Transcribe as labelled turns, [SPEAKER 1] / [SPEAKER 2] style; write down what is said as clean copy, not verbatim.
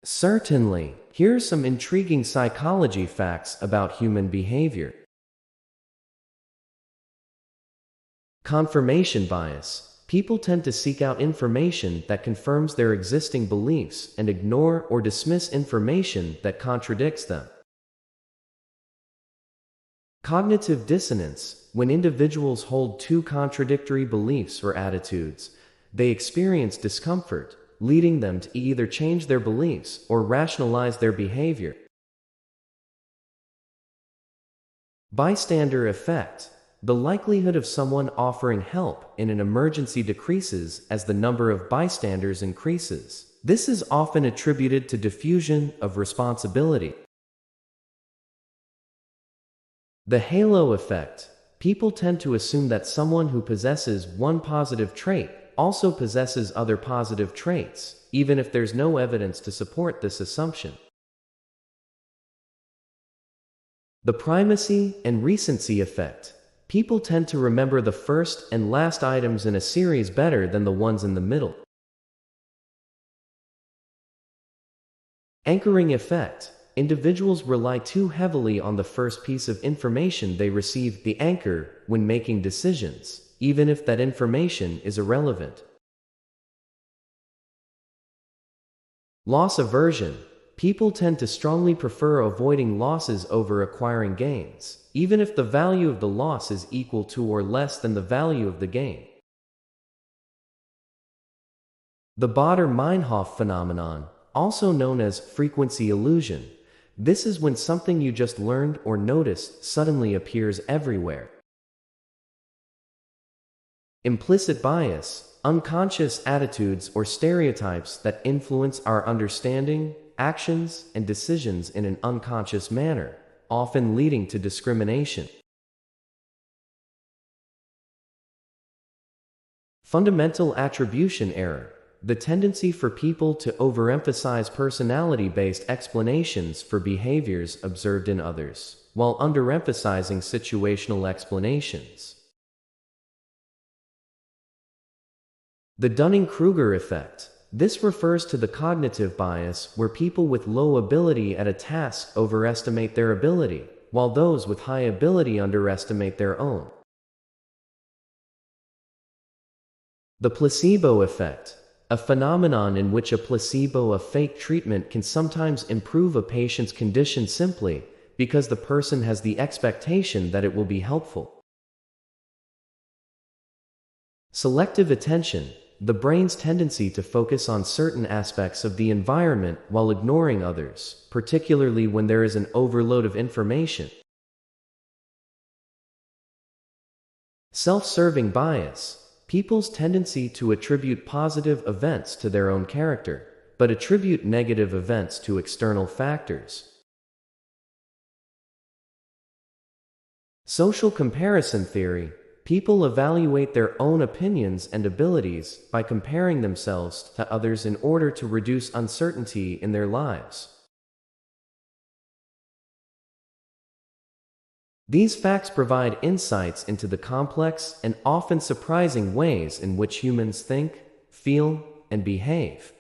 [SPEAKER 1] Certainly, here's some intriguing psychology facts about human behavior. Confirmation bias. People tend to seek out information that confirms their existing beliefs and ignore or dismiss information that contradicts them. Cognitive dissonance. When individuals hold two contradictory beliefs or attitudes, they experience discomfort, leading them to either change their beliefs or rationalize their behavior. Bystander effect. The likelihood of someone offering help in an emergency decreases as the number of bystanders increases. This is often attributed to diffusion of responsibility. The halo effect. People tend to assume that someone who possesses one positive trait also possesses other positive traits, even if there's no evidence to support this assumption. The primacy and recency effect. People tend to remember the first and last items in a series better than the ones in the middle. Anchoring effect. Individuals rely too heavily on the first piece of information they receive, the anchor, when making decisions, even if that information is irrelevant. Loss aversion. People tend to strongly prefer avoiding losses over acquiring gains, even if the value of the loss is equal to or less than the value of the gain. The Baader-Meinhof phenomenon, also known as frequency illusion. This is when something you just learned or noticed suddenly appears everywhere. Implicit bias, unconscious attitudes or stereotypes that influence our understanding, actions, and decisions in an unconscious manner, often leading to discrimination. Fundamental attribution error. The tendency for people to overemphasize personality-based explanations for behaviors observed in others, while underemphasizing situational explanations. The Dunning-Kruger effect. This refers to the cognitive bias where people with low ability at a task overestimate their ability, while those with high ability underestimate their own. The placebo effect. A phenomenon in which a placebo, a fake treatment, can sometimes improve a patient's condition simply because the person has the expectation that it will be helpful. Selective attention. The brain's tendency to focus on certain aspects of the environment while ignoring others, particularly when there is an overload of information. Self-serving bias. People's tendency to attribute positive events to their own character, but attribute negative events to external factors. Social comparison theory. People evaluate their own opinions and abilities by comparing themselves to others in order to reduce uncertainty in their lives. These facts provide insights into the complex and often surprising ways in which humans think, feel, and behave.